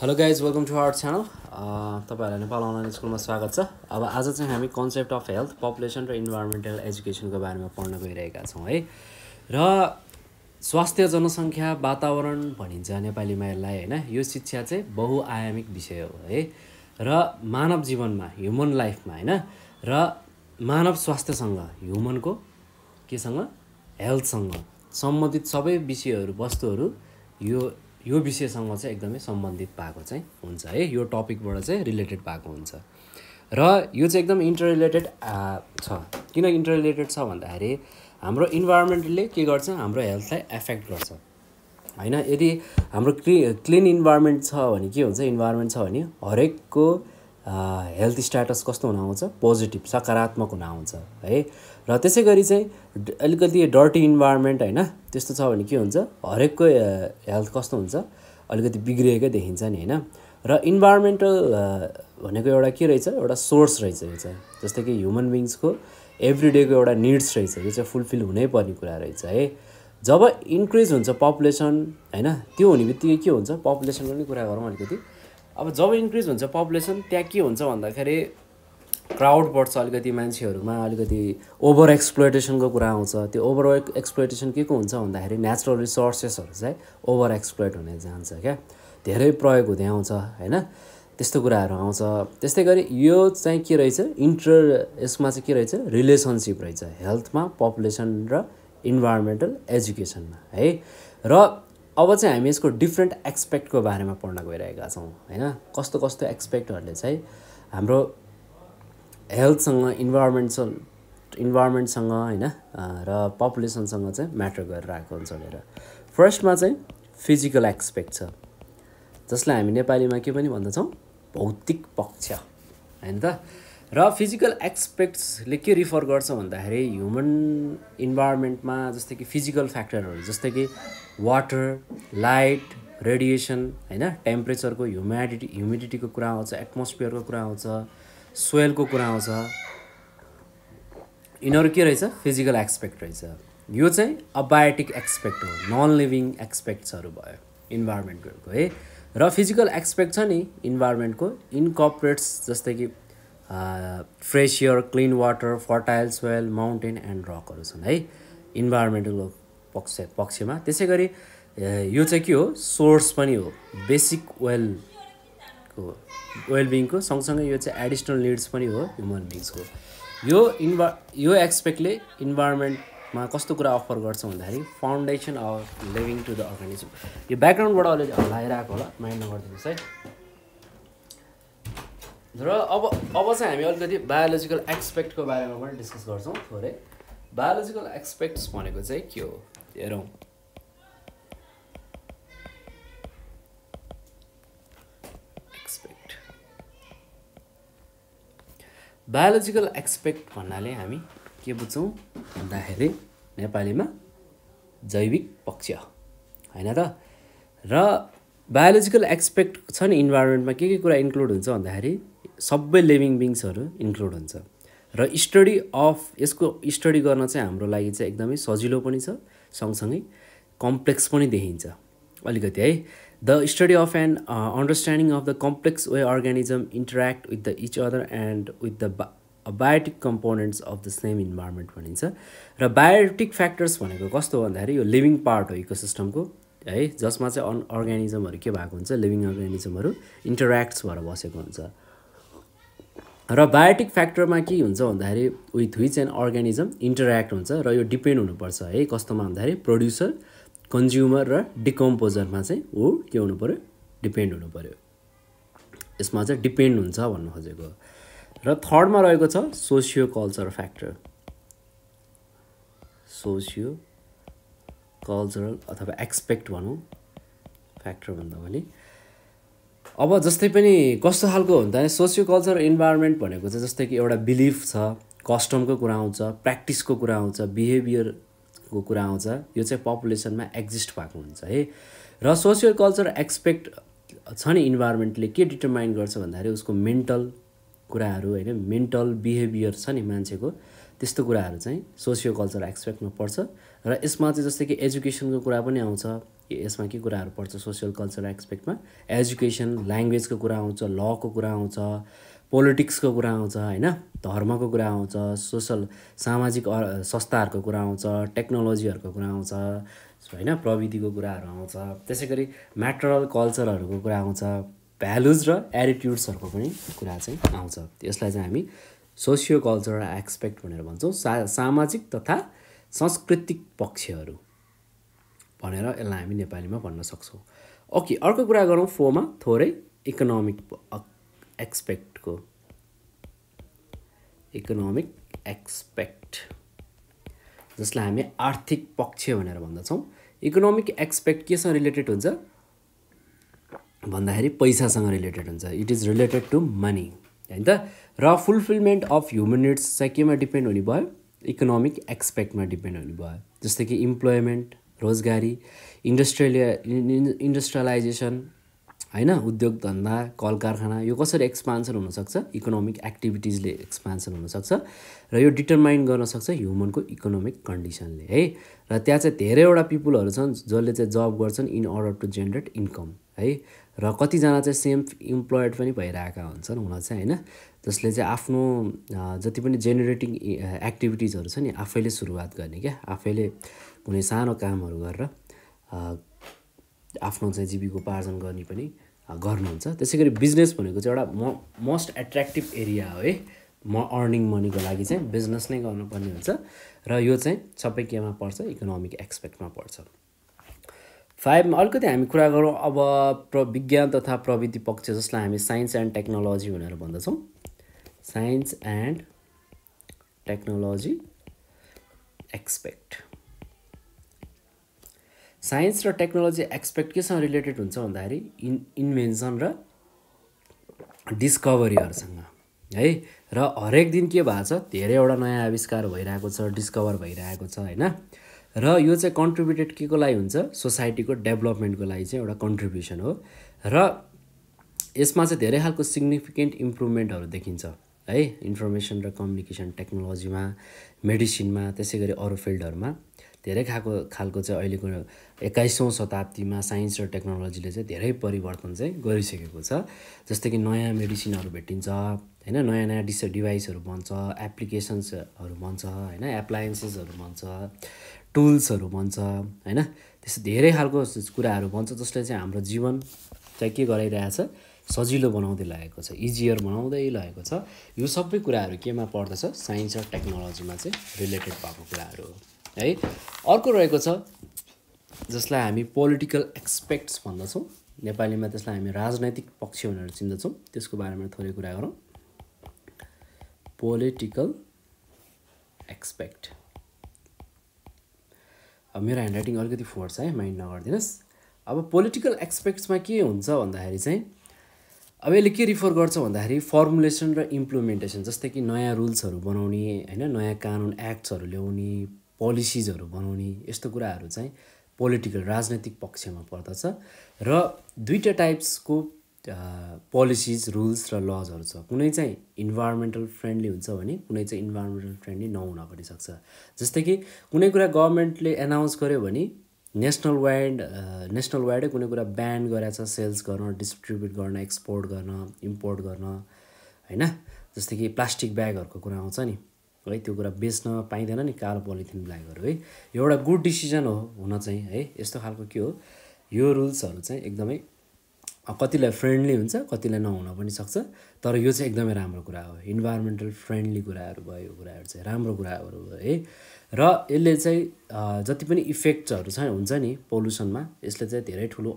Hello guys welcome to our channel तपाईँहरूलाई Nepal online स्कुलमा स्वागत छ। अब आज चाहिँ हामी कन्सेप्ट अफ हेल्थ पपुलेसन र इन्भाइरोमेन्टल एजुकेसनको बारेमा पढ्न गइरहेका छौँ है। र स्वास्थ्य जनसङ्ख्या वातावरण भनिन्छ नेपालीमा यसलाई होइन। यो शिक्षा चाहिँ बहुआयामिक विषय हो है। र मानव जीवनमा ह्युमन लाइफमा होइन र मानव स्वास्थ्यसँग ह्युमनको केसँग हेल्थसँग सम्बन्धित सबै विषयहरू वस्तुहरू यो विषयसँग चाहिँ एकदमै सम्बन्धित भएको चाहिँ हुन्छ है। यो टपिकबाट चाहिँ रिलेटेड भएको हुन्छ र यो चाहिँ एकदम इन्टररिलेटेड छ। किन इन्टररिलेटेड छ भन्दाखेरि हाम्रो इन्भाइरोमेन्टले के गर्छ, हाम्रो हेल्थलाई एफेक्ट गर्छ होइन। यदि हाम्रो क्लिन इन्भाइरोमेन्ट छ भने के हुन्छ, इन्भाइरोमेन्ट छ भने हरेकको हेल्थ स्ट्याटस कस्तो हुन आउँछ, पोजिटिभ सकारात्मक हुन आउँछ है। र त्यसै गरी चाहिँ अलिकति डर्टी इन्भाइरोमेन्ट होइन त्यस्तो छ भने के हुन्छ, हरेकको हेल्थ कस्तो हुन्छ, अलिकति बिग्रिएकै देखिन्छ नि होइन। र इन्भाइरोमेन्टल भनेको एउटा के रहेछ, एउटा सोर्स रहेछ यो चाहिँ। जस्तै कि ह्युमन बिङ्सको एभ्रिडेको एउटा निड्स रहेछ, यो चाहिँ फुलफिल हुनै पर्ने कुरा रहेछ है। जब इन्क्रिज हुन्छ पपुलेसन होइन, त्यो हुने बित्तिकै के हुन्छ, पपुलेसनको पनि कुरा गरौँ अलिकति। अब जब इन्क्रिज हुन्छ पपुलेसन त्यहाँ के हुन्छ भन्दाखेरि क्राउड बढ्छ, अलिकति मान्छेहरूमा अलिकति ओभर एक्सप्लोइटेसनको कुरा आउँछ। त्यो ओभर एक्सप्लोइटेसन के को हुन्छ भन्दाखेरि नेचुरल रिसोर्सेसहरू चाहिँ ओभर एक्सप्लोइट हुने जान्छ क्या, धेरै प्रयोग हुँदै आउँछ होइन, त्यस्तो कुराहरू आउँछ। त्यस्तै गरी यो चाहिँ के रहेछ, यसमा चाहिँ के रहेछ, रिलेसनसिप रहेछ हेल्थमा, पपुलेसन र इन्भाइरोमेन्टल एजुकेसनमा है। र अब चाहिँ हामी यसको डिफ्रेन्ट एक्सपेक्टको बारेमा पढ्न गइरहेका छौँ होइन। कस्तो कस्तो एक्सपेक्टहरूले चाहिँ हाम्रो हेल्थसँग इन्भाइरोमेन्टसँग होइन र पपुलेसनसँग चाहिँ म्याटर गरिरहेको हुन्छ भनेर। फर्स्टमा चाहिँ फिजिकल एक्सपेक्ट छ, जसलाई हामी नेपालीमा के पनि भन्दछौँ, भौतिक पक्ष होइन त। र फिजिकल एक्सपेक्ट्सले के रिफर गर्छ भन्दाखेरि ह्युमन इन्भाइरोमेन्टमा जस्तै कि फिजिकल फ्याक्टरहरू जस्तै कि वाटर, लाइट, रेडिएसन होइन, टेम्परेचरको ह्युमिडिटीको कुरा आउँछ, एटमोस्फियरको कुरा आउँछ, सोइलको कुरा आउँछ। यिनीहरू के रहेछ, फिजिकल एक्सपेक्ट रहेछ। यो चाहिँ अबायोटिक एक्सपेक्ट हो, नन लिभिङ एक्सपेक्ट्सहरू भयो इन्भाइरोमेन्टको है। र फिजिकल एक्सपेक्ट छ नि इन्भाइरोमेन्टको इन्कर्पोरेट्स जस्तै कि fresh air, clean water, fertile soil, mountain and रकहरू छन् है इन्भाइरोमेन्टल पक्षमा। त्यसै गरी यो चाहिँ के हो, सोर्स पनि हो बेसिक वेलबिङको सँगसँगै यो चाहिँ एडिसनल निड्स पनि हो ह्युमन बिङ्सको। यो एक्सपेक्टले इन्भाइरोमेन्टमा कस्तो कुरा अफर गर्छ भन्दाखेरि foundation of living to the organism. यो ब्याकग्राउन्डबाट अलिअलि हल्लाइरहेको होला, माइन्ड नगरिदिनुहोस् है। र अब चाहिँ हामी अलिकति बायोलोजिकल एक्सपेक्टको बारेमा पनि डिस्कस गर्छौँ थोरै। बायोलोजिकल एक्सपेक्ट्स भनेको चाहिँ के हो हेरौँ। बायोलोजिकल एक्सपेक्ट भन्नाले हामी के बुझ्छौँ भन्दाखेरि नेपालीमा जैविक पक्ष होइन त। र बायोलोजिकल एक्सपेक्ट छ नि इन्भाइरोमेन्टमा के कुरा इन्क्लुड हुन्छ भन्दाखेरि सबै लिभिङ बिङ्सहरू इन्क्लुड हुन्छ। र यसको स्टडी गर्न चाहिँ हाम्रो लागि चाहिँ एकदमै सजिलो पनि छ, सँगसँगै कम्प्लेक्स पनि देखिन्छ अलिकति है। The study of an understanding of the complex way organism interact with the each other and with the biotic components of the same environment भनिन्छ। र बायोटिक फ्याक्टर्स भनेको कस्तो हो भन्दाखेरि यो लिभिङ पार्ट हो इकोसिस्टमको है, जसमा चाहिँ अर्गानिजमहरू के भएको हुन्छ, लिभिङ अर्गानिजमहरू इन्टरेक्ट्स भएर बसेको हुन्छ। र बायोटिक फ्याक्टरमा के हुन्छ भन्दाखेरि with which an organism interact हुन्छ। र यो डिपेन्ड हुनुपर्छ है कस्तोमा भन्दाखेरि प्रड्युसर, कन्ज्युमर र डिकम्पोजरमा चाहिँ ऊ के हुनु पऱ्यो, डिपेन्ड हुनु पऱ्यो। यसमा चाहिँ डिपेन्ड हुन्छ भन्नु खोजेको। र थर्डमा रहेको छ socio culture factor, socio cultural अथवा एक्सपेक्ट भनौँ, फ्याक्टर भन्दा पनि। अब जस्तै पनि कस्तो खालको हुन्छ भने सोसियो कल्चर इन्भाइरोमेन्ट भनेको चाहिँ जस्तै कि एउटा बिलिफ छ, कस्टमको कुरा आउँछ, प्र्याक्टिसको कुरा आउँछ, बिहेभियरको कुरा आउँछ। यो चाहिँ पपुलेसनमा एक्जिस्ट भएको हुन्छ है। र सोसियो कल्चर एक्सपेक्ट छ नि इन्भाइरोमेन्टले के डिटरमाइन गर्छ भन्दाखेरि उसको मेन्टल कुराहरू होइन, मेन्टल बिहेभियर छ नि मान्छेको, त्यस्तो कुराहरू चाहिँ सोसियो कल्चर एक्सपेक्टमा पर्छ। र यसमा चाहिँ जस्तै कि एजुकेसनको कुरा पनि आउँछ यसमा के कुराहरू पर्छ सोसियल कल्चरल एक्सपेक्टमा एजुकेसन ल्याङ्ग्वेजको कुरा आउँछ लको कुरा आउँछ पोलिटिक्सको कुरा आउँछ होइन धर्मको कुरा आउँछ सोसल सामाजिक संस्थाहरूको कुरा आउँछ टेक्नोलोजीहरूको कुरा आउँछ होइन प्रविधिको कुराहरू आउँछ त्यसै गरी म्याटरल कल्चरहरूको कुरा आउँछ भ्यालुज र एटिट्युड्सहरूको पनि कुरा चाहिँ आउँछ यसलाई चाहिँ हामी सोसियो कल्चरल एक्सपेक्ट भनेर भन्छौँ सामाजिक तथा सांस्कृतिक पक्षहरू भनेर यसलाई हामी नेपालीमा भन्न सक्छौँ ओके अर्को कुरा गरौँ फोरमा थोरै इकोनोमिक एक्सपेक्टको इकोनोमिक एक्सपेक्ट जसलाई हामी आर्थिक पक्ष भनेर भन्दछौँ इकोनोमिक एक्सपेक्ट केसँग रिलेटेड हुन्छ भन्दाखेरि पैसासँग रिलेटेड हुन्छ it is related to money होइन त र फुलफिलमेन्ट अफ ह्युमन निड्स चाहिँ केमा डिपेन्ड हुने भयो इकोनोमिक एक्सपेक्टमा डिपेन्ड हुने भयो जस्तै कि इम्प्लोइमेन्ट रोजगारी इन्डस्ट्रियलाइजेसन होइन उद्योग धन्दा कल कारखाना यो कसरी एक्सपान्सन हुनसक्छ इकोनोमिक एक्टिभिटिजले एक्सपान्सन हुनसक्छ र यो डिटरमाइन गर्न सक्छ ह्युमनको इकोनोमिक कन्डिसनले है र त्यहाँ चाहिँ धेरैवटा पिपुलहरू छन् जसले चाहिँ जब गर्छन् in order to generate income है र कतिजना चाहिँ सेल्फ इम्प्लोइड पनि भइरहेका हुन्छन् हुन चाहिँ होइन जसले चाहिँ आफ्नो जति पनि जेनेरेटिङ एक्टिभिटिजहरू छ नि आफैले सुरुवात गर्ने क्या आफैले कुनै सानो कामहरू गरेर आफ्नो चाहिँ जीविकोपार्जन गर्ने पनि गर्नुहुन्छ त्यसै गरी बिजनेस भनेको चाहिँ एउटा मोस्ट एट्र्याक्टिभ एरिया हो है अर्निङ मनीको लागि चाहिँ बिजनेस नै गर्नुपर्ने हुन्छ र यो चाहिँ सबै केमा पर्छ इकोनोमिक एक्सपेक्टमा पर्छ 5 मा अलिकति हामी कुरा गरौँ अब विज्ञान तथा प्रविधि पक्ष जसलाई हामी साइन्स एन्ड टेक्नोलोजी भनेर भन्दछौँ science and technology aspect science र टेक्नोलोजी एक्सपेक्ट केसँग रिलेटेड हुन्छ भन्दाखेरि इन्भेन्सन र डिस्कभरीहरूसँग है र हरेक दिन के भएको छ धेरैवटा नयाँ आविष्कार भइरहेको छ डिस्कभर भइरहेको छ होइन र यो चाहिँ कन्ट्रिब्युटेड के को लागि हुन्छ सोसाइटीको डेभलपमेन्टको लागि चाहिँ एउटा कन्ट्रिब्युसन हो र यसमा चाहिँ धेरै खालको सिग्निफिकेन्ट इम्प्रुभमेन्टहरू देखिन्छ है इन्फर्मेसन र कम्युनिकेसन टेक्नोलोजीमा मेडिसिनमा त्यसै गरी अरू फिल्डहरूमा धेरै खालको चाहिँ अहिलेको 21औं शताब्दीमा साइन्स र टेक्नोलोजीले चाहिँ धेरै परिवर्तन चाहिँ गरिसकेको छ जस्तै कि नयाँ मेडिसिनहरू भेटिन्छ हैन नयाँ नयाँ डिभाइसहरू बन्छ एप्लिकेसन्सहरू बन्छ हैन एप्लायन्सेसहरू बन्छ टुल्सहरू बन्छ हैन त्यस्तो धेरै खालको कुराहरू बन्छ जसले चाहिँ हाम्रो जीवन चाहिँ के गराइरहेछ सजिलो बनाउँदै लागेको छ इजियर बनाउँदै लागेको छ यो सबै कुराहरू केमा पर्दछ साइन्स र टेक्नोलोजीमा चाहिँ रिलेटेड भएको कुराहरू हो है अर्को रहेको छ जसलाई हामी पोलिटिकल एक्सपेक्ट्स भन्दछौँ नेपालीमा त्यसलाई हामी राजनैतिक पक्ष भनेर चिन्दछौँ त्यसको बारेमा थोरै कुरा गरौँ पोलिटिकल एक्सपेक्ट अब मेरो ह्यान्डराइटिङ अलिकति फोर्स है माइन्ड नगरिदिनुहोस् अब पोलिटिकल एक्सपेक्ट्समा के हुन्छ भन्दाखेरि चाहिँ अब यसले के रिफर गर्छ भन्दाखेरि फर्मुलेसन र इम्प्लिमेन्टेसन जस्तै कि नयाँ रुल्सहरू बनाउने हैन नयाँ कानुन एक्ट्सहरू ल्याउने पोलिसिजहरू बनाउने यस्तो कुराहरू चाहिँ पोलिटिकल राजनैतिक पक्षमा पर्दछ र दुईटा टाइप्सको पोलिसिज रुल्स र लजहरू छ कुनै चाहिँ इन्भाइरोमेन्टल फ्रेन्डली हुन्छ भने कुनै चाहिँ इन्भाइरोमेन्टल फ्रेन्डली नहुन पनि सक्छ जस्तै कि कुनै कुरा गभर्नमेन्टले एनाउन्स गर्यो भने नेसनल वाइडै कुनै कुरा ब्यान गरेछ सेल्स गर्न डिस्ट्रिब्युट गर्न एक्सपोर्ट गर्न इम्पोर्ट गर्न हैन जस्तै कि प्लास्टिक ब्यागहरूको कुरा आउँछ नि है त्यो कुरा बेच्न पाइँदैन नि कालो पोलिथिन ब्यागहरू है एउटा गुड डिसिजन हो हुन चाहिँ है यस्तो खालको के हो यो रुल्सहरू चाहिँ एकदमै कतिलाई फ्रेन्डली हुन्छ कतिलाई नहुन पनि सक्छ तर यो चाहिँ एकदमै राम्रो कुरा हो इन्भाइरोमेन्टल फ्रेन्डली कुराहरू भयो यो कुराहरू चाहिँ राम्रो कुराहरू हो है र यसले चाहिँ जति पनि इफेक्ट्सहरू छ हुन्छ नि पोल्युसनमा यसले चाहिँ धेरै ठुलो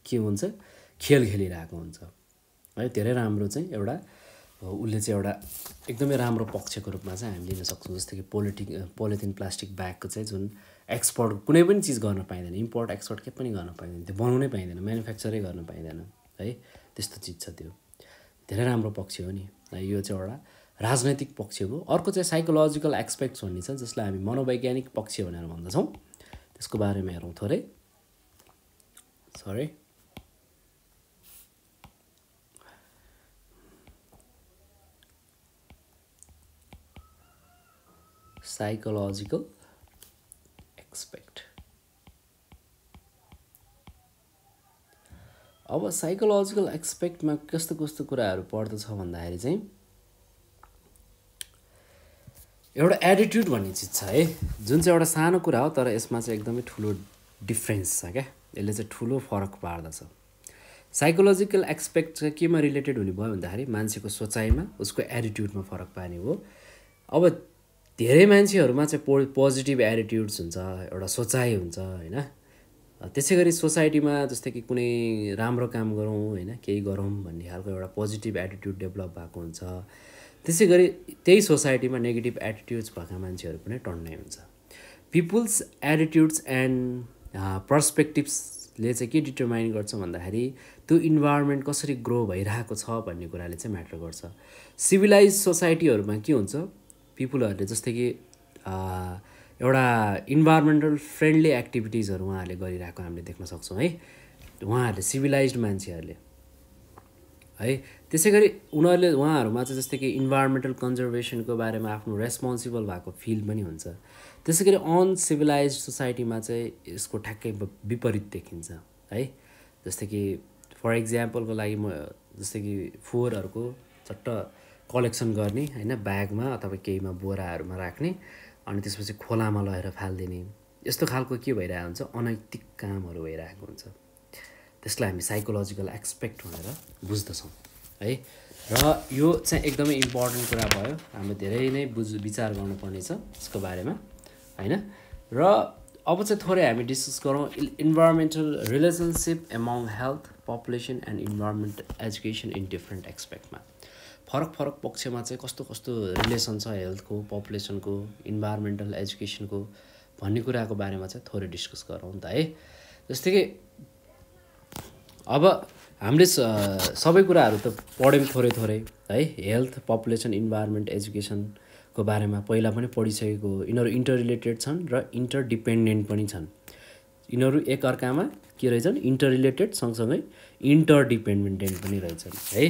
के हुन्छ खेल खेलिरहेको हुन्छ है धेरै राम्रो चाहिँ एउटा उसले चाहिँ एउटा एकदमै राम्रो पक्षको रूपमा चाहिँ हामी लिन सक्छौँ जस्तै कि पोलिथिन प्लास्टिक ब्यागको चाहिँ जुन एक्सपोर्ट कुनै पनि चिज गर्न पाइँदैन इम्पोर्ट एक्सपोर्ट के पनि गर्न पाइँदैन त्यो बनाउनै पाइँदैन म्यानुफ्याक्चरै गर्न पाइँदैन है त्यस्तो चिज छ त्यो धेरै राम्रो पक्ष हो नि यो चाहिँ एउटा राजनैतिक पक्ष हो अर्को चाहिँ साइकोलोजिकल एक्सपेक्ट्स भन्ने छ जसलाई हामी मनोवैज्ञानिक पक्ष भनेर भन्दछौँ त्यसको बारेमा हेरौँ थोरै सरी साइकोलोजिकल एक्सपेक्ट अब साइकोलोजिकल एक्सपेक्टमा कस्तो कस्तो कुराहरू पर्दछ भन्दाखेरि चाहिँ एउटा एटिट्युड भन्ने चिज छ है, जुन चाहिँ एउटा सानो कुरा हो तर यसमा चाहिँ एकदमै ठुलो डिफ्रेन्स छ क्या, यसले चाहिँ ठुलो फरक पार्दछ। साइकोलोजिकल एक्सपेक्ट चाहिँ केमा रिलेटेड हुने भयो भन्दाखेरि मान्छेको सोचाइमा, उसको एटिट्युडमा फरक पार्ने हो। अब धेरै मान्छेहरूमा चाहिँ पोजिटिभ एटिट्युड्स हुन्छ, एउटा सोचाइ हुन्छ होइन। त्यसै गरी सोसाइटीमा जस्तै कि कुनै राम्रो काम गरौँ होइन, केही गरौँ भन्ने खालको एउटा पोजिटिभ एटिट्युड डेभलप भएको हुन्छ। त्यसै गरी त्यही सोसाइटीमा नेगेटिभ एटिट्युड्स भएका मान्छेहरू पनि टन्नै हुन्छ। पिपुल्स एटिट्युड्स एन्ड पर्सपेक्टिभ्सले चाहिँ के डिटरमाइन गर्छ भन्दाखेरि त्यो इन्भाइरोमेन्ट कसरी ग्रो भइरहेको छ भन्ने कुराले चाहिँ म्याटर गर्छ। सिभिलाइज सोसाइटीहरूमा के हुन्छ, पिपुलहरूले जस्तै कि एउटा इन्भाइरोमेन्टल फ्रेन्डली एक्टिभिटिजहरू उहाँहरूले गरिरहेको हामीले देख्न सक्छौँ है, उहाँहरूले सिभिलाइज्ड मान्छेहरूले है। त्यसै गरी उहाँहरूमा चाहिँ जस्तै कि इन्भाइरोमेन्टल कन्जर्भेसनको बारेमा आफ्नो रेस्पोन्सिबल भएको फिल पनि हुन्छ। त्यसै गरी अनसिभिलाइज सोसाइटीमा चाहिँ यसको ठ्याक्कै विपरीत देखिन्छ है। जस्तै कि फर इक्जाम्पलको लागि म जस्तै कि फोहोरहरूको चट्ट कलेक्सन गर्ने होइन, ब्यागमा अथवा केहीमा बोराहरूमा राख्ने अनि त्यसपछि खोलामा लगेर फालिदिने, यस्तो खालको के भइरहेको हुन्छ, अनैतिक कामहरू भइरहेको हुन्छ। त्यसलाई हामी साइकोलोजिकल एक्सपेक्ट भनेर बुझ्दछौँ है। र यो चाहिँ एकदमै इम्पोर्टेन्ट कुरा भयो, हामीले धेरै नै विचार गर्नुपर्ने छ यसको बारेमा होइन। र अब चाहिँ थोरै हामी डिस्कस गरौँ environmental relationship among health, population and environment education in different एक्सपेक्टमा। फरक फरक पक्षमा चाहिँ कस्तो कस्तो रिलेसन छ हेल्थको, पपुलेसनको, इन्भाइरोमेन्टल एजुकेसनको भन्ने कुराको बारेमा चाहिँ थोरै डिस्कस गरौँ त है। जस्तै कि अब हामीले सबै कुराहरू त पढ्यौँ थोरै थोरै है, हेल्थ, पपुलेसन, इन्भाइरोमेन्ट, एजुकेसनको बारेमा पहिला पनि पढिसकेको हो। यिनीहरू इन्टर रिलेटेड छन् र इन्टरडिपेन्डेन्ट पनि छन्। यिनीहरू एकअर्कामा के रहेछन्, इन्टर रिलेटेड सँगसँगै इन्टरडिपेन्डेन्ट पनि रहेछन् है।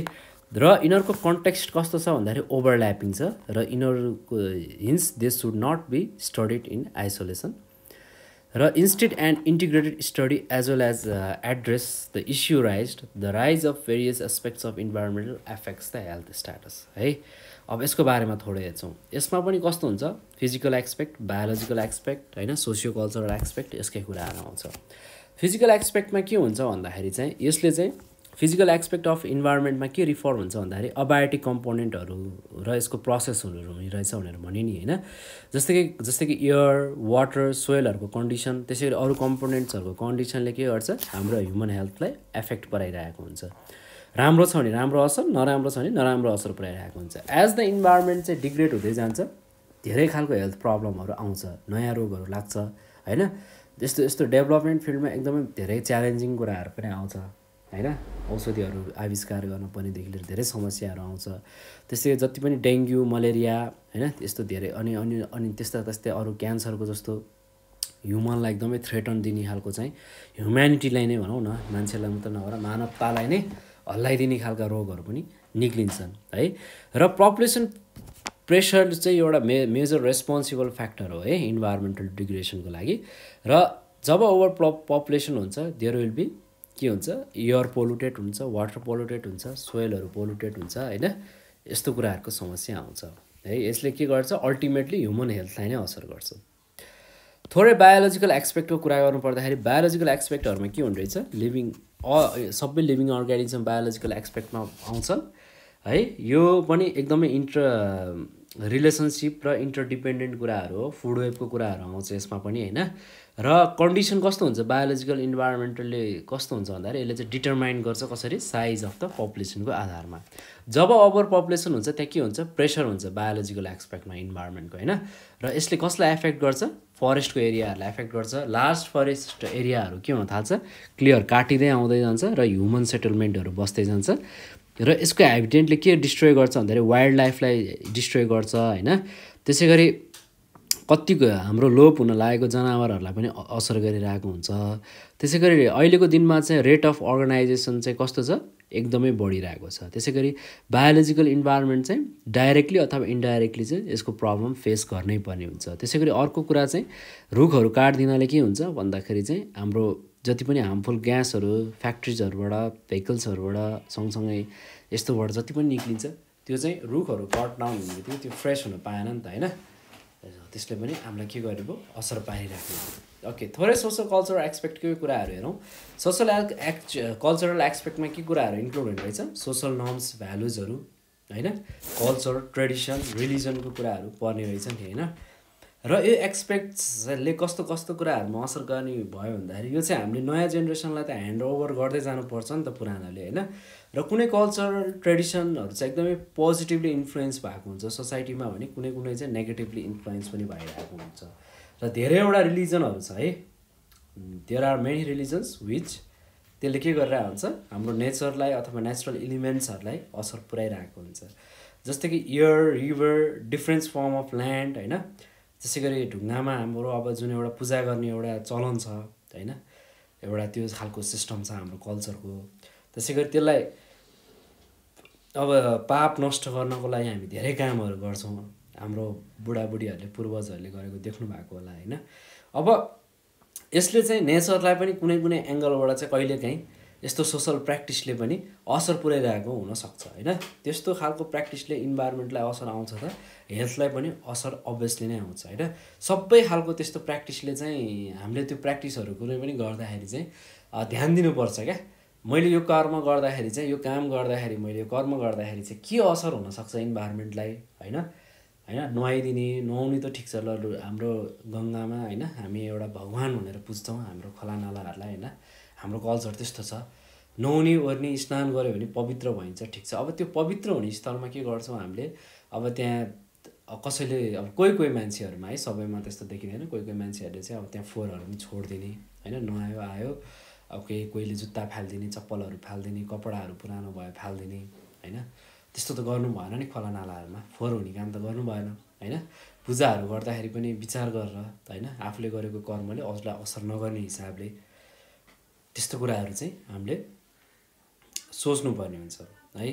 र यिनीहरूको कन्टेक्स्ट कस्तो छ भन्दाखेरि ओभरल्यापिङ छ र यिनीहरूको hence they should not be studied in isolation र instead and integrated study as well as address the issue raised the rise of various aspects of environmental effects the health status है। अब यसको बारेमा थोरै हेर्छौँ। यसमा पनि कस्तो हुन्छ, फिजिकल एक्सपेक्ट, बायोलोजिकल एक्सपेक्ट होइन, सोसियो कल्चरल एक्सपेक्ट, यसकै कुराहरू आउँछ। फिजिकल एक्सपेक्टमा के हुन्छ भन्दाखेरि चाहिँ यसले चाहिँ फिजिकल एक्सपेक्ट अफ इन्भाइरोमेन्टमा के रिफर हुन्छ भन्दाखेरि अबायोटिक कम्पोनेन्टहरू र यसको प्रोसेसहरू रहेछ भनेर भन्यो नि होइन। जस्तै कि एयर, वाटर, सोइलहरूको कन्डिसन, त्यसै गरी अरू कम्पोनेन्ट्सहरूको कन्डिसनले के गर्छ, हाम्रो ह्युमन हेल्थलाई एफेक्ट पराइरहेको हुन्छ। राम्रो छ भने राम्रो असर, नराम्रो छ भने नराम्रो असर पुऱ्याइरहेको हुन्छ। एज द इन्भाइरोमेन्ट चाहिँ डिग्रेड हुँदै जान्छ, धेरै खालको हेल्थ प्रब्लमहरू आउँछ, नयाँ रोगहरू लाग्छ होइन। यस्तो डेभलपमेन्ट फिल्डमा एकदमै धेरै च्यालेन्जिङ कुराहरू पनि आउँछ होइन। औषधिहरू आविष्कार गर्न पर्नेदेखि लिएर धेरै समस्याहरू आउँछ। त्यसै जति पनि डेङ्गु, मलेरिया होइन, यस्तो धेरै अनि त्यस्तै अरू क्यान्सरको जस्तो ह्युमनलाई एकदमै थ्रेटन दिने खालको चाहिँ ह्युम्यानिटीलाई नै भनौँ न, मान्छेलाई मात्र नभएर मानवतालाई नै हल्लाइदिने खालका रोगहरू पनि निक्लिन्छन् है। र पपुलेसन प्रेसर चाहिँ एउटा मेजर रेस्पोन्सिबल फ्याक्टर हो है इन्भाइरोमेन्टल डिग्रेडेसनको लागि। र जब ओभर पपुलेसन हुन्छ देयर विल बी के हुन्छ, एयर पोल्युटेड हुन्छ, वाटर पोल्युटेड हुन्छ, सोइलहरू पोल्युटेड हुन्छ होइन। यस्तो कुराहरूको समस्या आउँछ है। यसले के गर्छ, अल्टिमेटली ह्युमन हेल्थलाई नै असर गर्छ। थोरै बायोलोजिकल एक्सपेक्टको कुरा गर्नु पर्दाखेरि बायोलोजिकल एक्सपेक्टहरूमा के हुने रहेछ, सबै लिभिङ अर्गानिजम बायोलोजिकल एक्सपेक्टमा आउँछन् है। यो पनि एकदमै रिलेसनसिप र इन्टरडिपेन्डेन्ट कुराहरू हो। फुड वेबको कुराहरू आउँछ यसमा पनि होइन। र कन्डिसन कस्तो हुन्छ, बायोलोजिकल इन्भाइरोमेन्टलले कस्तो हुन्छ भन्दाखेरि यसले चाहिँ डिटरमाइन गर्छ कसरी, साइज अफ द पपुलेसनको आधारमा। जब ओभर पपुलेसन हुन्छ त्यहाँ के हुन्छ, प्रेसर हुन्छ बायोलोजिकल एक्सपेक्टमा इन्भाइरोमेन्टको होइन। र यसले कसलाई एफेक्ट गर्छ, फरेस्टको एरियाहरूलाई एफेक्ट गर्छ। लार्ज फरेस्ट एरियाहरू के हुन थाल्छ, क्लियर काटिँदै आउँदै जान्छ र ह्युमन सेटलमेन्टहरू बस्दै जान्छ। र यसको हेबिटेटले के डिस्ट्रोय गर्छ भन्दाखेरि वाइल्ड लाइफलाई डिस्ट्रोय गर्छ होइन। त्यसै गरी कतिको हाम्रो लोप हुन लागेको जनावरहरूलाई पनि असर गरिरहेको हुन्छ। त्यसै गरी अहिलेको दिनमा चाहिँ रेट अफ अर्गनाइजेसन चाहिँ कस्तो छ, एकदमै बढिरहेको छ। त्यसै गरी बायोलोजिकल इन्भाइरोमेन्ट चाहिँ डाइरेक्टली अथवा इन्डाइरेक्टली चाहिँ यसको प्रब्लम फेस गर्नै पर्ने हुन्छ। त्यसै गरी अर्को कुरा चाहिँ रुखहरू काट्दिनाले के हुन्छ भन्दाखेरि चाहिँ हाम्रो जति पनि हार्मफुल ग्यासहरू फ्याक्ट्रिजहरूबाट भेहिकल्सहरूबाट सँगसँगै यस्तोबाट जति पनि निक्लिन्छ त्यो चाहिँ रुखहरू कट डाउन हुने बित्तिकै त्यो फ्रेस हुन पाएन नि त होइन त्यसले पनि हामीलाई के गरेको असर पारिराख्ने ओके थोरै सोसल कल्चरल एक्सपेक्टकै कुराहरू हेरौँ सोसल कल्चरल एक्सपेक्टमा के कुराहरू इन्क्लुड हुने रहेछ सोसल नर्म्स भ्यालुजहरू होइन कल्चर ट्रेडिसन रिलिजनको कुराहरू पर्ने रहेछ नि होइन र यो एक्सपेक्ट्सले कस्तो कस्तो कुराहरूमा असर गर्ने भयो भन्दाखेरि यो चाहिँ हामीले नयाँ जेनेरेसनलाई त ह्यान्ड ओभर गर्दै जानुपर्छ नि त पुरानोले होइन र कुनै कल्चरल ट्रेडिसनहरू चाहिँ एकदमै पोजिटिभली इन्फ्लुएन्स भएको हुन्छ सोसाइटीमा भने कुनै कुनै चाहिँ नेगेटिभली इन्फ्लुएन्स पनि भइरहेको हुन्छ र धेरैवटा रिलिजनहरू छ है there are many religions which त्यसले के गरिरहेको हुन्छ हाम्रो नेचरलाई अथवा नेचुरल इलिमेन्ट्सहरूलाई असर पुऱ्याइरहेको हुन्छ जस्तै कि air river different form of land होइन त्यसै गरी ढुङ्गामा हाम्रो अब जुन एउटा पूजा गर्ने एउटा चलन छ होइन एउटा त्यो खालको सिस्टम छ हाम्रो कल्चरको त्यसै गरी त्यसलाई अब पाप नष्ट गर्नको लागि हामी धेरै कामहरू गर्छौँ हाम्रो बुढाबुढीहरूले पूर्वजहरूले गरेको देख्नु भएको होला होइन अब यसले चाहिँ नेचरलाई पनि कुनै कुनै एङ्गलबाट चाहिँ कहिलेकाहीँ यस्तो सोसल प्र्याक्टिसले पनि असर पुऱ्याइरहेको हुनसक्छ होइन त्यस्तो खालको प्र्याक्टिसले इन्भाइरोमेन्टलाई असर आउँछ त हेल्थलाई पनि असर अभियसली नै आउँछ होइन सबै खालको त्यस्तो प्र्याक्टिसले चाहिँ हामीले त्यो प्र्याक्टिसहरू कुनै पनि गर्दाखेरि चाहिँ ध्यान दिनुपर्छ क्या मैले यो कर्म गर्दाखेरि चाहिँ यो काम गर्दाखेरि मैले यो कर्म गर्दाखेरि चाहिँ के असर हुनसक्छ इन्भाइरोमेन्टलाई होइन होइन नुहाइदिने नुहाउनु त ठिक छ ल हाम्रो गङ्गामा होइन हामी एउटा भगवान भनेर पुज्छौँ हाम्रो खोलानालाहरूलाई होइन हाम्रो कल्चर त्यस्तो छ नुहाउने ओर्ने स्नान गऱ्यो भने पवित्र भइन्छ ठिक छ अब त्यो पवित्र हुने स्थलमा के गर्छौँ हामीले अब त्यहाँ कसैले अब कोही कोही मान्छेहरूमा है सबैमा त्यस्तो देखिँदैन कोही कोही मान्छेहरूले चाहिँ अब त्यहाँ फोहोरहरू पनि छोडिदिने होइन नुहायो आयो अब कोहीले जुत्ता फालिदिने चप्पलहरू फालिदिने कपडाहरू पुरानो भयो फालिदिने होइन त्यस्तो त गर्नु भएन नि खोला नालाहरूमा फोहोर हुने काम त गर्नु भएन होइन पूजाहरू गर्दाखेरि पनि विचार गरेर होइन आफूले गरेको कर्मले अरूलाई असर नगर्ने हिसाबले त्यस्तो कुराहरू चाहिँ हामीले सोच्नुपर्ने हुन्छ है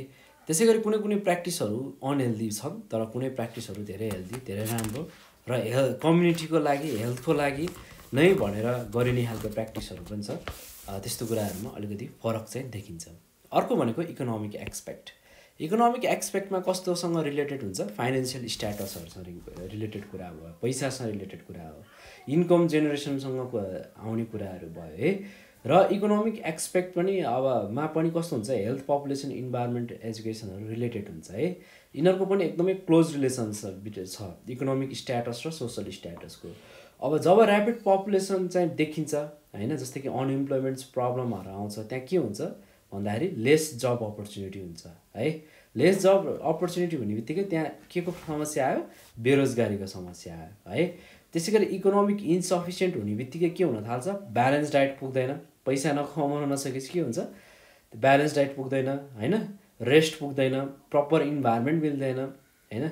त्यसै गरी कुनै कुनै प्र्याक्टिसहरू अनहेल्दी छन् तर कुनै प्र्याक्टिसहरू धेरै हेल्दी धेरै राम्रो र कम्युनिटीको लागि हेल्थको लागि नै भनेर गरिने खालको प्र्याक्टिसहरू पनि छ त्यस्तो कुराहरूमा अलिकति फरक चाहिँ देखिन्छ अर्को भनेको इकोनोमिक इकोनोमिक एक्सपेक्टमा कस्तोसँग रिलेटेड हुन्छ फाइनेन्सियल स्ट्याटसहरूसँग रिलेटेड कुरा भयो पैसासँग रिलेटेड कुरा हो इन्कम जेनेरेसनसँग आउने कुराहरू भयो है र इकोनोमिक एक्सपेक्ट पनि अब मा पनि कस्तो हुन्छ हेल्थ पपुलेसन इन्भाइरोमेन्ट एजुकेसनहरू रिलेटेड हुन्छ है यिनीहरूको पनि एकदमै क्लोज रिलेसन छ इकोनोमिक स्ट्याटस र सोसल स्ट्याटसको अब जब ऱ्यापिड पपुलेसन चाहिँ देखिन्छ होइन जस्तै कि अनइम्प्लोइमेन्ट्स प्रब्लमहरू आउँछ त्यहाँ के हुन्छ भन्दाखेरि लेस जब अपर्च्युनिटी हुन्छ है लेस जब अपर्च्युनिटी हुने बित्तिकै त्यहाँ के को समस्या आयो बेरोजगारीको समस्या आयो है त्यसै गरी इकोनोमिक इन्सफिसियन्ट हुने बित्तिकै के हुन थाल्छ ब्यालेन्स डाइट पुग्दैन पैसा नकमाउन नसकेपछि के हुन्छ ब्यालेन्स डाइट पुग्दैन होइन रेस्ट पुग्दैन प्रपर इन्भाइरोमेन्ट मिल्दैन होइन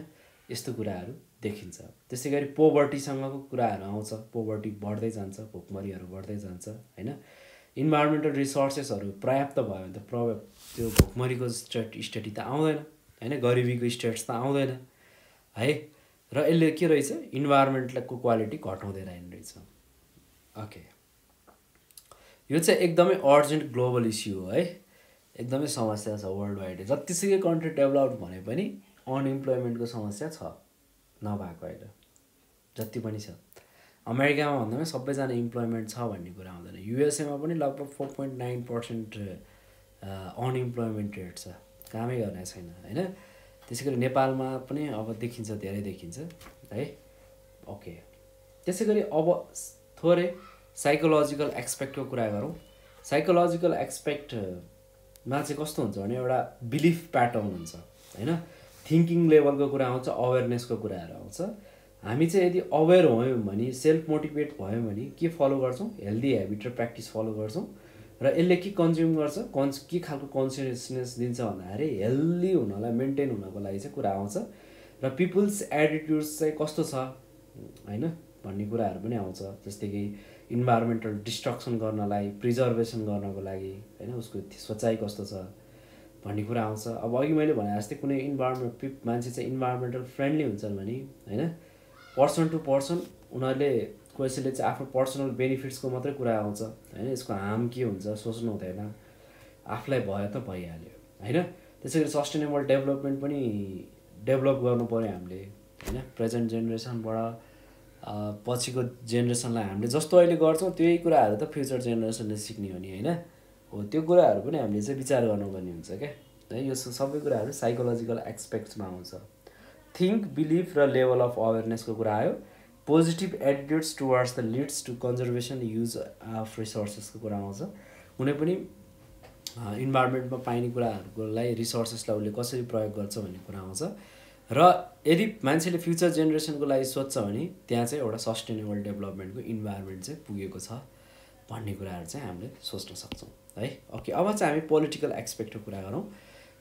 यस्तो कुराहरू देखिन्छ त्यसै गरी पोभर्टीसँगको कुराहरू आउँछ पोभर्टी बढ्दै जान्छ भोकमरीहरू बढ्दै जान्छ होइन इन्भाइरोमेन्टल रिसोर्सेसहरू पर्याप्त भयो भने त त्यो भोकमरीको स्टेट त आउँदैन होइन गरिबीको स्टेट्स त आउँदैन है र यसले के रहेछ इन्भाइरोमेन्टको क्वालिटी घटाउँदै रहेछ ओके यो चाहिँ एकदमै अर्जेन्ट ग्लोबल इस्यु हो है एकदमै समस्या छ वर्ल्ड वाइड जतिसुकै कन्ट्री डेभलप्ड भने पनि अनइम्प्लोइमेन्टको समस्या छ नभएको होइन जति पनि छ अमेरिकामा भन्दा पनि सबैजना इम्प्लोइमेन्ट छ भन्ने कुरा आउँदैन युएसएमा पनि लगभग 4.9% अनइम्प्लोइमेन्ट रेट छ कामै गर्ने छैन होइन त्यसै गरी नेपालमा पनि अब देखिन्छ धेरै देखिन्छ है ओके त्यसै गरी अब थोरै साइकोलोजिकल एक्सपेक्टको कुरा गरौँ साइकोलोजिकल एक्सपेक्टमा चाहिँ कस्तो हुन्छ भने एउटा बिलिफ प्याटर्न हुन्छ होइन थिङ्किङ लेभलको कुरा आउँछ अवेरनेसको कुराहरू आउँछ हामी चाहिँ यदि अवेर भयौँ भने सेल्फ मोटिभेट भयौँ भने के फलो गर्छौँ हेल्दी हेबिट र प्र्याक्टिस फलो गर्छौँ र यसले के कन्ज्युम गर्छ के खालको कन्सियसनेस दिन्छ भन्दाखेरि हेल्दी हुनलाई मेन्टेन हुनको लागि चाहिँ कुरा आउँछ र पिपुल्स एटिट्युड्स चाहिँ कस्तो छ होइन भन्ने कुराहरू पनि आउँछ जस्तै कि इन्भाइरोमेन्टल डिस्ट्रक्सन गर्नलाई प्रिजर्भेसन गर्नको लागि होइन उसको सोचाइ कस्तो छ भन्ने कुरा आउँछ अब अघि मैले भने जस्तै कुनै मान्छे चाहिँ इन्भाइरोमेन्टल फ्रेन्डली हुन्छन् भने होइन पर्सन टु पर्सन उनीहरूले कसैले चाहिँ आफ्नो पर्सनल बेनिफिट्सको मात्रै कुरा आउँछ हैन यसको हार्म के हुन्छ सोच्नु हुँदैन आफुलाई भयो त भइहाल्यो हैन त्यसैगरी सस्टेनेबल डेभलपमेन्ट पनि डेभलप गर्नु पर्यो हामीले हैन प्रेजेन्ट जेनेरेसनबाट पछिको जेनेरेसनलाई हामीले जस्तो अहिले गर्छौँ त्यही कुराहरू त फ्युचर जेनेरेसनले सिक्ने हो नि हैन हो त्यो कुराहरू पनि हामीले चाहिँ विचार गर्नुपर्ने हुन्छ क्या है यो सबै कुराहरू साइकोलोजिकल एस्पेक्ट्समा आउँछ थिङ्क बिलिभ र लेभल अफ अवेरनेसको कुरा आयो positive attitudes towards the leads to conservation use of रिसोर्सेसको कुरा आउँछ कुनै पनि इन्भाइरोमेन्टमा पाइने कुराहरूलाई रिसोर्सेसलाई उसले कसरी प्रयोग गर्छ भन्ने कुरा आउँछ र यदि मान्छेले फ्युचर जेनेरेसनको लागि सोध्छ भने त्यहाँ चाहिँ एउटा सस्टेनेबल डेभलपमेन्टको इन्भाइरोमेन्ट चाहिँ पुगेको छ भन्ने कुराहरू चाहिँ हामीले सोच्न सक्छौँ है ओके अब चाहिँ हामी पोलिटिकल एक्सपेक्टको कुरा गरौँ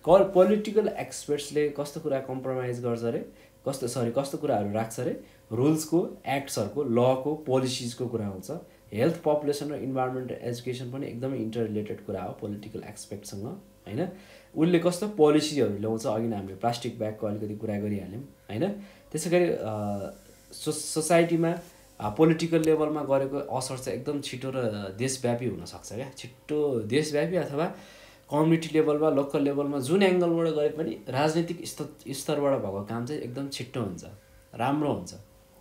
पोलिटिकल एक्सपर्ट्सले कस्तो कुरा कम्प्रोमाइज गर्छ अरे कस्तो कुराहरू राख्छ अरे रुल्सको एक्ट्सहरूको लको पोलिसिजको कुरा आउँछ हेल्थ पपुलेसन र इन्भाइरोमेन्टल एजुकेसन पनि एकदमै इन्टर रिलेटेड कुरा हो पोलिटिकल एक्सपेक्टसँग हैन उसले कस्तो पोलिसीहरू ल्याउँछ अघि नै हामीले प्लास्टिक ब्यागको अलिकति कुरा गरिहाल्यौँ हैन त्यसै गरी सोसाइटीमा पोलिटिकल लेभलमा गरेको असर चाहिँ एकदम छिटो र देशव्यापी हुनसक्छ क्या छिट्टो देशव्यापी अथवा कम्युनिटी लेभलमा लोकल लेभलमा जुन एङ्गलबाट गए पनि राजनीतिक स्तरबाट भएको काम चाहिँ एकदम छिट्टो हुन्छ राम्रो हुन्छ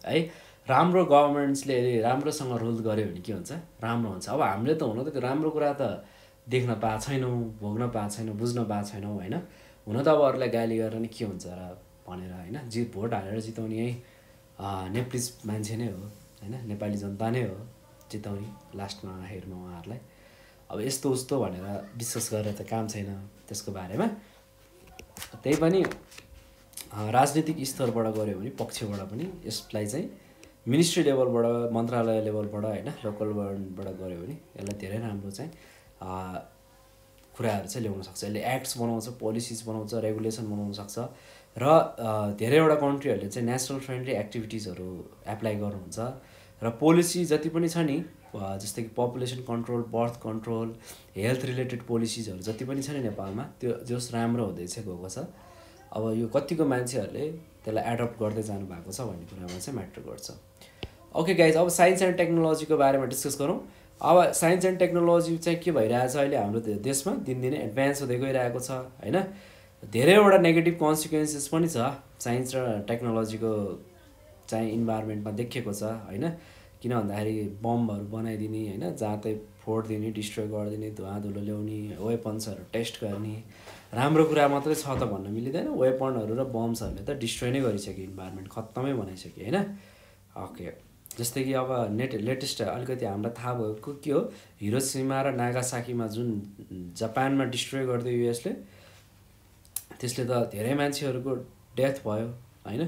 है राम्रो गभर्मेन्ट्सले राम्रोसँग रुल गर्यो भने के हुन्छ राम्रो हुन्छ अब हामीले त हुन त त्यो राम्रो कुरा त देख्न पाएको छैनौँ भोग्न पाएको छैनौँ बुझ्न पाएको छैनौँ होइन हुन त अब अरूलाई गाली गरेर नि के हुन्छ र भनेर होइन भोट हालेर जिताउने यही नेप्लिज मान्छे नै हो होइन नेपाली जनता नै हो जिताउने लास्टमा हेर्नु उहाँहरूलाई अब यस्तो उस्तो भनेर विश्वास गरेर त काम छैन त्यसको बारेमा त्यही पनि राजनीतिक स्तरबाट गऱ्यो भने पक्षबाट पनि यसलाई चाहिँ मिनिस्ट्री लेभलबाट मन्त्रालय लेभलबाट होइन लोकल गभर्मेन्टबाट गऱ्यो भने यसलाई धेरै राम्रो चाहिँ कुराहरू चाहिँ ल्याउन सक्छ यसले एक्ट्स बनाउँछ पोलिसिज बनाउँछ रेगुलेसन बनाउन सक्छ र धेरैवटा कन्ट्रीहरूले चाहिँ नेसनल फ्रेन्डली एक्टिभिटिजहरू एप्लाई गर्नुहुन्छ र पोलिसी जति पनि छ नि जस्तै कि population control birth control health related पोलिसिजहरू जति पनि छ नि नेपालमा त्यो जस राम्रो हुँदैछ गएको छ अब यो कतिको मान्छेहरूले त्यसलाई एडप्ट गर्दै जानु भएको छ भन्ने कुरामा चाहिँ म्याटर गर्छ ओके गाइज अब साइन्स एन्ड टेक्नोलोजीको बारेमा डिस्कस गरौँ अब साइन्स एन्ड टेक्नोलोजी चाहिँ के भइरहेछ अहिले हाम्रो देशमा दिनदिनै एडभान्स हुँदै गइरहेको छ होइन धेरैवटा नेगेटिभ कन्सिक्वेन्सेस पनि छ साइन्स र टेक्नोलोजीको चाहिँ इन्भाइरोमेन्टमा देखिएको छ होइन किन भन्दाखेरि बमहरू बनाइदिने होइन जहाँ फोडिदिने डिस्ट्रोय गरिदिने धुवाँधुलो ल्याउने वेपन्सहरू टेस्ट गर्ने राम्रो कुरा मात्रै छ त भन्न मिलिँदैन वेपनहरू र बम्सहरूले त डिस्ट्रोय नै गरिसक्यो इन्भाइरोमेन्ट खत्तमै बनाइसक्यो होइन ओके जस्तै कि अब लेटेस्ट अलिकति हामीलाई थाहा भएको के हो हिरोसिमा र नागासाकीमा जुन जापानमा डिस्ट्रोय गरिदियो युएसले त्यसले त धेरै मान्छेहरूको डेथ भयो होइन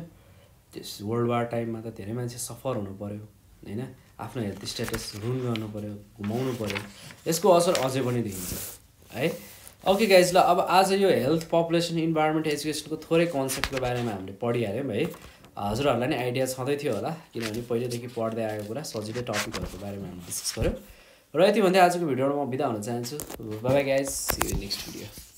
त्यस वर्ल्ड वार टाइममा त धेरै मान्छे सफर हुनु पर्यो हैन आफ्नो हेल्थ स्टेटस रुन गर्नु पर्यो गुमाउनु पर्यो यसको असर अझै पनि देखिन्छ है ओके गाइज ल अब आज यो हेल्थ पपुलेसन इन्भाइरोमेन्ट एजुकेसनको थोरै कन्सेप्टको बारेमा हामीले पढिहाल्यौँ है हजुरहरूलाई नै आइडिया छँदै थियो होला किनभने पहिलेदेखि पढ्दै आएको कुरा सजिलै टपिकहरूको बारेमा हामीले डिस्कस गऱ्यौँ र यति भन्दै आजको भिडियोमा म बिदा हुन चाहन्छु bye bye guys see you next video